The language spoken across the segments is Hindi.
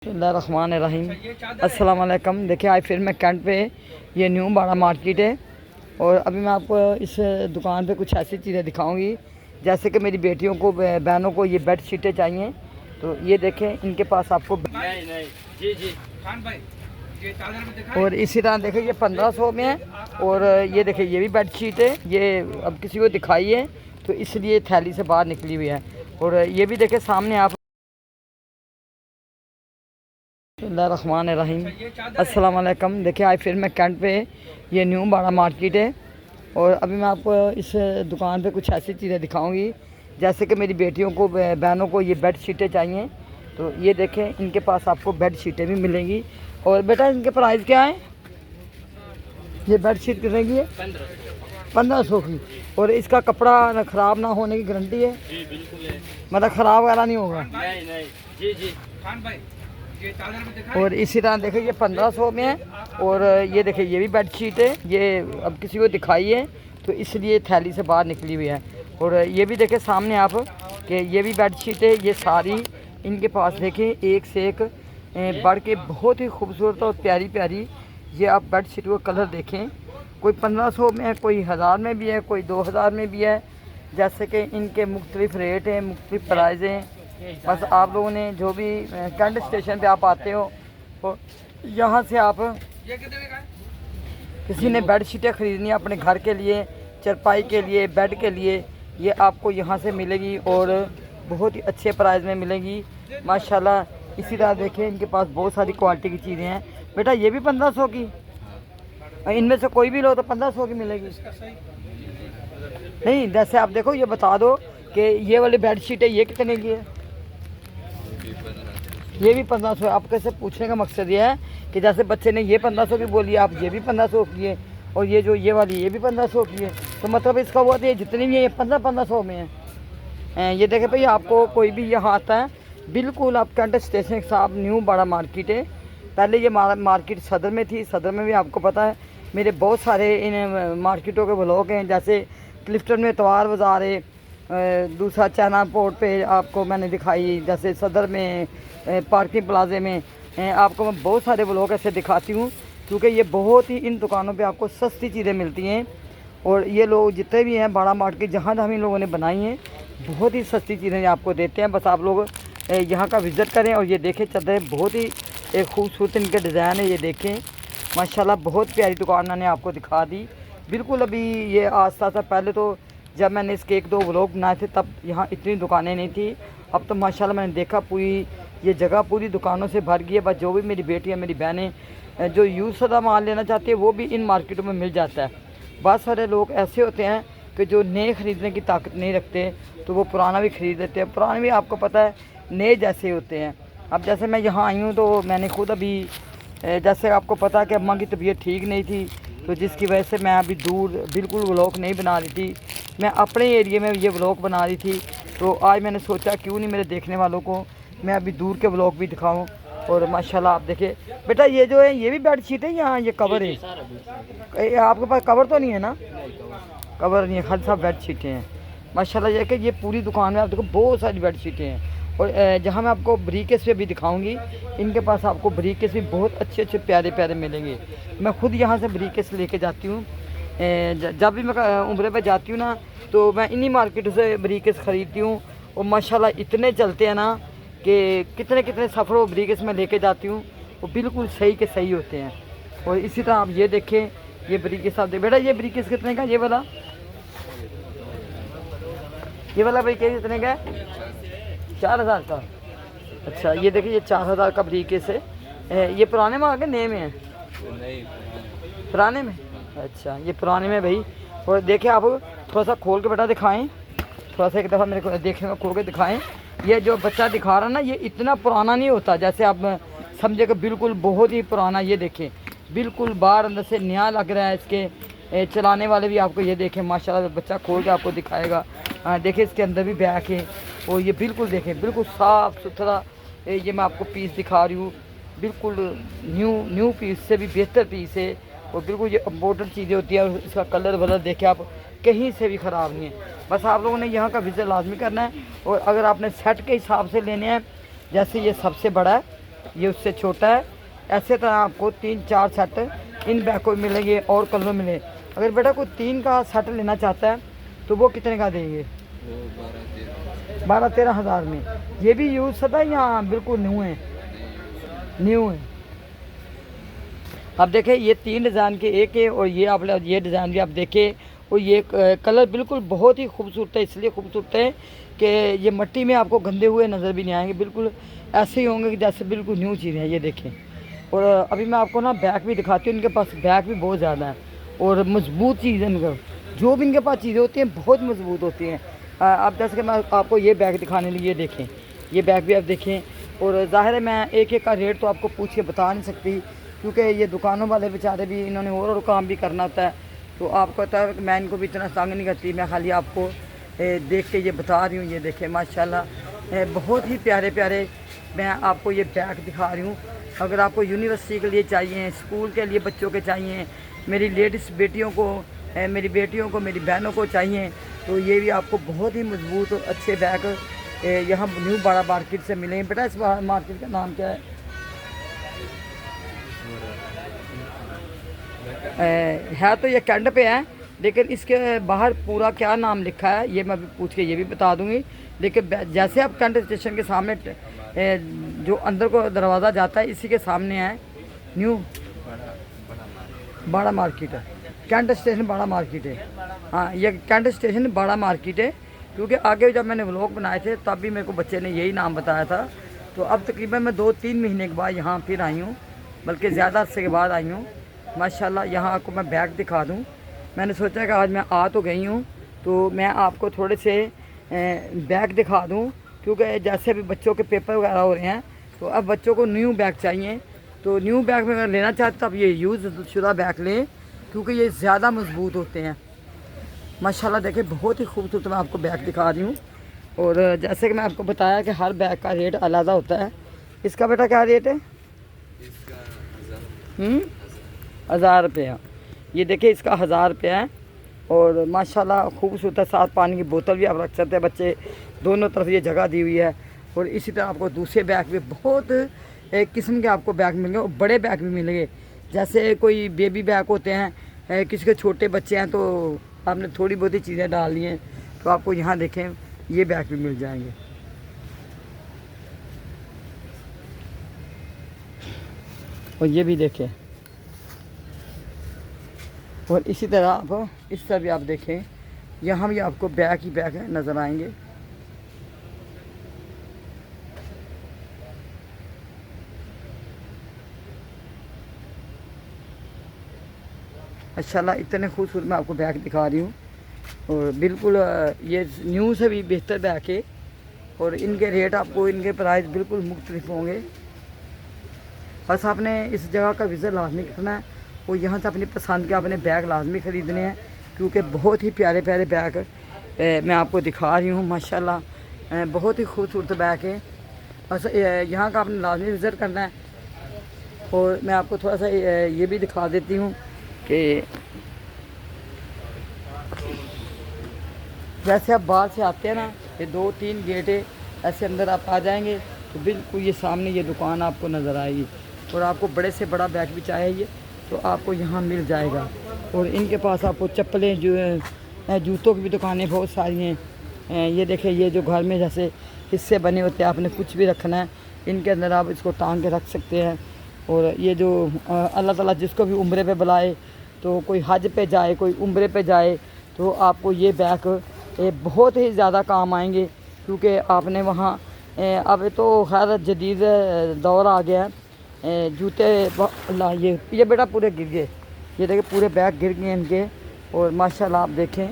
बिस्मिल्लाहिर्रहमानिर्रहीम। अस्सलाम वालेकुम। देखिए आज फिर मैं कैंट पे, ये न्यू बाड़ा मार्केट है और अभी मैं आपको इस दुकान पे कुछ ऐसी चीज़ें दिखाऊंगी जैसे कि मेरी बेटियों को, बहनों को ये बेड शीटें चाहिए। तो ये देखें, इनके पास आपको जी जी खान भाई ये चादर में दिखाएं। और इसी तरह देखें ये 1500 में है। और ये देखें ये भी बेड शीट है, ये अब किसी को दिखाई है तो इसलिए थैली से बाहर निकली हुई है। और ये भी देखें सामने आप। बिस्मिल्लाहिर्रहमानिर्रहीम। अस्सलाम वालेकुम। देखिए आज फिर मैं कैंट पे, ये न्यू बाड़ा मार्केट है और अभी मैं आपको इस दुकान पे कुछ ऐसी चीज़ें दिखाऊंगी जैसे कि मेरी बेटियों को, बहनों को ये बेड शीटें चाहिए। तो ये देखें, इनके पास आपको बेड शीटें भी मिलेंगी। और बेटा इनके प्राइस क्या है? ये बेड शीट कितने की है? 1500 की। और इसका कपड़ा ख़राब ना होने की गारंटी है? जी बिल्कुल है। मतलब ख़राब वगैरह नहीं होगा? नहीं जी जी खान भाई ये चादर में दिखाएं। और इसी तरह देखिए ये 1500 में है। और ये देखिए ये भी बेड शीट है, ये अब किसी को दिखाई है तो इसलिए थैली से बाहर निकली हुई है। और ये भी देखें सामने आप कि ये भी बेड शीट है। ये सारी इनके पास देखें एक से एक बढ़ के बहुत ही खूबसूरत और प्यारी प्यारी ये आप बेड शीट को कलर देखें। कोई 1500 में है, कोई 1000 में भी है, कोई 2000 में भी है। जैसे कि इनके मुख्तलिफ रेट हैं, मुख्तलिफ प्राइस हैं। बस आप लोगों ने जो भी कैंट स्टेशन पे आप आते हो तो यहाँ से आप ये कितने का है? किसी ने बेड शीटें ख़रीदनी है अपने घर के लिए, चरपाई के लिए, बेड के लिए, ये आपको यहाँ से मिलेगी और बहुत ही अच्छे प्राइस में मिलेगी माशाल्लाह। इसी तरह देखें इनके पास बहुत सारी क्वालिटी की चीज़ें हैं। बेटा ये भी 1500 की, इनमें से कोई भी लो तो 1500 की मिलेगी। नहीं जैसे आप देखो, ये बता दो कि ये वाली बेड शीट है ये कितने की है? ये भी 1500 है। आप कैसे पूछने का मकसद ये है कि जैसे बच्चे ने ये 1500 की बोली, आप ये भी 1500 की है और ये जो ये वाली ये भी 1500 की है। तो मतलब इसका हुआ तो ये जितनी भी है ये 1500 में है। ये देखें भाई, आपको कोई भी यहाँ आता है बिल्कुल आप कैंट स्टेशन के साथ न्यू बड़ा मार्केट है। पहले ये मार्केट सदर में थी। सदर में भी आपको पता है मेरे बहुत सारे इन मार्केटों के ब्लॉग हैं, जैसे क्लिफ्टन में तवार बाज़ार है, दूसरा चाइना पोर्ट पे आपको मैंने दिखाई, जैसे सदर में पार्किंग प्लाजे में आपको मैं बहुत सारे ब्लॉग ऐसे दिखाती हूँ क्योंकि ये बहुत ही इन दुकानों पे आपको सस्ती चीज़ें मिलती हैं। और ये लोग जितने भी हैं बड़ा मार्केट जहाँ हम इन लोगों ने बनाई हैं बहुत ही सस्ती चीज़ें आपको देते हैं। बस आप लोग यहाँ का विज़िट करें और ये देखें चादरें बहुत ही एक खूबसूरत इनके डिज़ाइन है। ये देखें माशाल्लाह बहुत प्यारी दुकान मैंने आपको दिखा दी बिल्कुल। अभी ये आस्ता सा, पहले तो जब मैंने इसके 1-2 व्लॉग बनाए थे तब यहाँ इतनी दुकानें नहीं थी। अब तो माशाल्लाह मैंने देखा पूरी ये जगह पूरी दुकानों से भर गई है। बस जो भी मेरी बेटियाँ, मेरी बहनें जो यूज़ शुदा माल लेना चाहती है वो भी इन मार्केटों में मिल जाता है। बहुत सारे लोग ऐसे होते हैं कि जो नए ख़रीदने की ताकत नहीं रखते तो वो पुराना भी ख़रीद लेते हैं। पुराने भी आपको पता है नए जैसे होते हैं। अब जैसे मैं यहाँ आई हूँ तो मैंने खुद अभी, जैसे आपको पता है कि अम्मा की तबीयत ठीक नहीं थी तो जिसकी वजह से मैं अभी दूर बिल्कुल व्लॉग नहीं बना रही थी, मैं अपने एरिया में ये व्लॉग बना रही थी। तो आज मैंने सोचा क्यों नहीं मेरे देखने वालों को मैं अभी दूर के व्लॉग भी दिखाऊं। और माशाल्लाह आप देखें बेटा, ये जो है ये भी बेड शीट है, यहाँ ये कवर है? आपके पास कवर तो नहीं है ना? कवर नहीं है, खाली साहब बेड शीटें हैं माशाल्लाह। ये कि ये पूरी दुकान में आप देखो बहुत सारी बेड शीटें हैं। और जहाँ मैं आपको ब्रीकेस पे भी दिखाऊंगी, इनके पास आपको ब्रीकेस भी बहुत अच्छे अच्छे प्यारे प्यारे मिलेंगे। मैं खुद यहाँ से ब्रीकेस लेके जाती हूँ। जब भी मैं उम्रे पे जाती हूँ ना तो मैं इन्हीं मार्केटों से ब्रीकेस ख़रीदती हूँ। और माशाल्लाह इतने चलते हैं ना कि कितने कितने सफ़रों ब्रीकेस में लेके जाती हूँ, वो बिल्कुल सही के सही होते हैं। और इसी तरह आप ये देखें, ये ब्रीकेस आप देख बेटा, ये ब्रीकेस कितने का? ये वाला ब्रीकेस कितने का है? 4000 का। अच्छा ये देखिए ये 4000 का ब्रीकेस है। ये पुराने में आ गए नए में है? पुराने में। अच्छा ये पुराने में भाई। और देखिए आप थोड़ा सा खोल के बेटा दिखाएं, थोड़ा सा एक दफ़ा मेरे को देखने में खोल के दिखाएं। ये जो बच्चा दिखा रहा है ना ये इतना पुराना नहीं होता, जैसे आप समझे कि बिल्कुल बहुत ही पुराना। ये देखें बिल्कुल बाहर अंदर से नया लग रहा है। इसके चलाने वाले भी आपको ये देखें माशाल्लाह, बच्चा खोल के आपको दिखाएगा। देखिए इसके अंदर भी बैग है और ये बिल्कुल देखें बिल्कुल साफ़ सुथरा। ये मैं आपको पीस दिखा रही हूँ, बिल्कुल न्यू पीस से भी बेहतर पीस है। और बिल्कुल ये इम्पोर्टेंट चीज़ें होती है। और इसका कलर वलर देखे आप कहीं से भी ख़राब नहीं है। बस आप लोगों ने यहाँ का विज़िट लाजमी करना है। और अगर आपने सेट के हिसाब से लेने हैं, जैसे ये सबसे बड़ा है ये उससे छोटा है। ऐसे तरह आपको 3-4 सेट इन बैग को मिलेंगे और कलर मिले। अगर बेटा कोई 3 का सेट लेना चाहता है तो वो कितने का देंगे? वो 12-13 हज़ार में। ये भी यूज़ सदा या बिल्कुल न्यू है? न्यू है। अब देखें ये 3 डिज़ाइन के एक है और ये आप ये डिज़ाइन भी आप देखें और ये कलर बिल्कुल बहुत ही खूबसूरत है। इसलिए खूबसूरत है कि ये मिट्टी में आपको गंदे हुए नज़र भी नहीं आएंगे, बिल्कुल ऐसे ही होंगे कि जैसे बिल्कुल न्यू चीज़ है। ये देखें। और अभी मैं आपको ना बैग भी दिखाती हूँ। इनके पास बैग भी बहुत ज़्यादा है और मज़बूत चीज़ है इनका। जो भी इनके पास चीज़ें होती हैं बहुत मज़बूत होती हैं। आप जैसे कि मैं आपको ये बैग दिखाने लिए देखें, ये बैग भी आप देखें। और ज़ाहिर है मैं एक एक का रेट तो आपको पूछ के बता नहीं सकती, क्योंकि ये दुकानों वाले बेचारे भी इन्होंने और काम भी करना होता है। तो आपको पता है कि मैं इनको भी इतना तंग नहीं करती, मैं खाली आपको देख के ये बता रही हूँ। ये देखें माशाल्लाह बहुत ही प्यारे प्यारे मैं आपको ये बैग दिखा रही हूँ। अगर आपको यूनिवर्सिटी के लिए चाहिए, स्कूल के लिए बच्चों के चाहिए, मेरी लेडीज़ बेटियों को, मेरी बेटियों को, मेरी बहनों को चाहिए, तो ये भी आपको बहुत ही मजबूत और अच्छे बैग यहाँ न्यू बाड़ा मार्केट से मिलेंगे। बेटा इस मार्केट का नाम क्या है तो ये कैंट पे है, लेकिन इसके बाहर पूरा क्या नाम लिखा है ये मैं अभी पूछ के ये भी बता दूंगी। लेकिन जैसे आप कैंट स्टेशन के सामने जो अंदर को दरवाज़ा जाता है इसी के सामने है न्यू बाड़ा मार्केट है। कैंट स्टेशन बाड़ा मार्केट है। हाँ, ये कैंट स्टेशन बाड़ा मार्केट है, क्योंकि आगे जब मैंने व्लॉग बनाए थे तब भी मेरे को बच्चे ने यही नाम बताया था। तो अब तकरीबन मैं 2-3 महीने के बाद यहाँ फिर आई हूँ, बल्कि ज़्यादा अरसे के बाद आई हूँ। माशाल्लाह यहाँ आपको मैं बैग दिखा दूँ। मैंने सोचा कि आज मैं आ तो गई हूँ तो मैं आपको थोड़े से बैग दिखा दूँ, क्योंकि जैसे भी बच्चों के पेपर वगैरह हो रहे हैं तो अब बच्चों को न्यू बैग चाहिए। तो न्यू बैग में अगर लेना चाहते तो अब ये यूज़ शुदा बैग लें, क्योंकि ये ज़्यादा मजबूत होते हैं। माशाल्लाह देखें बहुत ही खूबसूरत मैं आपको बैग दिखा रही हूँ। और जैसे कि मैं आपको बताया कि हर बैग का रेट अलग होता है। इसका बेटा क्या रेट है? 1000 रुपया। ये देखिए इसका 1000 रुपया है। और माशाल्लाह खूबसूरत है। साथ पानी की बोतल भी आप रख सकते हैं, बच्चे दोनों तरफ ये जगह दी हुई है। और इसी तरह आपको दूसरे बैग भी बहुत एक किस्म के आपको बैग मिलेंगे और बड़े बैग भी मिलेंगे। जैसे कोई बेबी बैग होते हैं, किसी के छोटे बच्चे हैं तो आपने थोड़ी बहुत ही चीज़ें डालनी हैं, तो आपको यहाँ देखें ये बैग भी मिल जाएंगे। और ये भी देखें। और इसी तरह आप इस तरह भी आप देखें, यहाँ भी आपको बैग ही बैग नज़र आएंगे। माशाल्लाह इतने खूबसूरत मैं आपको बैग दिखा रही हूँ। और बिल्कुल ये न्यू से भी बेहतर बैग है। और इनके रेट आपको, इनके प्राइस बिल्कुल मुख्तलिफ होंगे। बस आपने इस जगह का विज़िट लाजमी करना है और यहाँ से अपनी पसंद के अपने बैग लाजमी ख़रीदने हैं, क्योंकि बहुत ही प्यारे प्यारे बैग मैं आपको दिखा रही हूँ। माशाल्लाह बहुत ही खूबसूरत बैग है। बस यहाँ का आपने लाजमी विज़िट करना है। और मैं आपको थोड़ा सा ये भी दिखा देती हूँ कि जैसे आप बाहर से आते हैं ना, ये 2-3 गेट है, ऐसे अंदर आप आ जाएंगे तो बिल्कुल ये सामने ये दुकान आपको नज़र आएगी। और आपको बड़े से बड़ा बैग भी चाहिए तो आपको यहाँ मिल जाएगा। और इनके पास आपको चप्पलें जो है, जूतों की भी दुकानें बहुत सारी हैं। ये देखें, ये जो घर में जैसे हिस्से बने होते हैं, आपने कुछ भी रखना है इनके अंदर आप इसको टांग के रख सकते हैं। और ये जो अल्लाह ताला जिसको भी उम्रे पे बुलाए, तो कोई हज पे जाए, कोई उम्रे पे जाए, तो आपको ये बैग बहुत ही ज़्यादा काम आएंगे, क्योंकि आपने वहाँ अब तो खैर जदीद दौर आ गया है। जूते अल्लाह ये बेटा पूरे गिर गए। ये देखिए पूरे बैग गिर गए इनके। और माशाल्लाह आप देखें,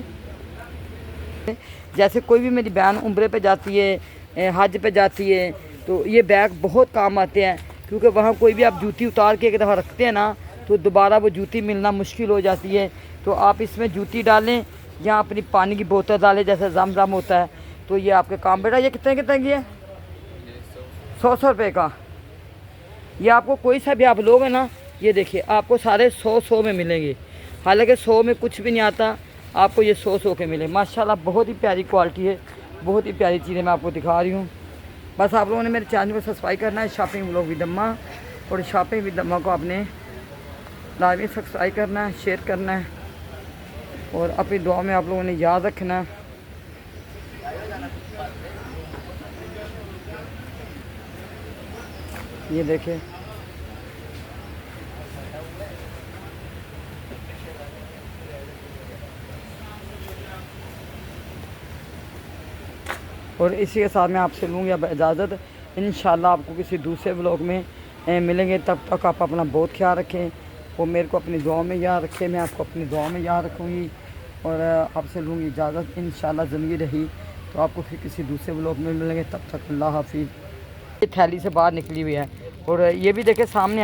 जैसे कोई भी मेरी बहन उम्रे पे जाती है, हज पे जाती है, तो ये बैग बहुत काम आते हैं, क्योंकि वहाँ कोई भी आप जूती उतार के एक दफ़ा रखते हैं ना तो दोबारा वो जूती मिलना मुश्किल हो जाती है। तो आप इसमें जूती डालें या अपनी पानी की बोतल डालें, जैसे ज़म होता है, तो ये आपके काम। बेटा ये कितने की है? 100 रुपये का। ये आपको कोई सा भी आप लोग हैं ना, ये देखिए आपको सारे 100 में मिलेंगे। हालांकि 100 में कुछ भी नहीं आता, आपको ये 100 के मिले। माशाल्लाह बहुत ही प्यारी क्वालिटी है, बहुत ही प्यारी चीज़ें मैं आपको दिखा रही हूँ। बस आप लोगों ने मेरे चैनल को सब्सक्राइब करना है, शॉपिंग व्लॉग विद अम्मा, और शॉपिंग विद अम्मा को आपने लाजमी सब्सक्राइब करना है, शेयर करना है, और अपनी दुआ में आप लोगों ने याद रखना है। ये देखें, और इसी के साथ मैं आपसे लूँगी अब इजाज़त। इंशाल्लाह आपको किसी दूसरे व्लॉग में मिलेंगे। तब तक आप अपना बहुत ख्याल रखें और मेरे को अपनी दुआ में याद रखें। मैं आपको अपनी दुआ में याद रखूँगी और आपसे लूँगी इजाज़त। इंशाल्लाह ज़िंदगी रही तो आपको फिर किसी दूसरे व्लॉग में मिलेंगे। तब तक अल्लाह हाफिज़। ये थैली से बाहर निकली हुई है, और ये भी देखें सामने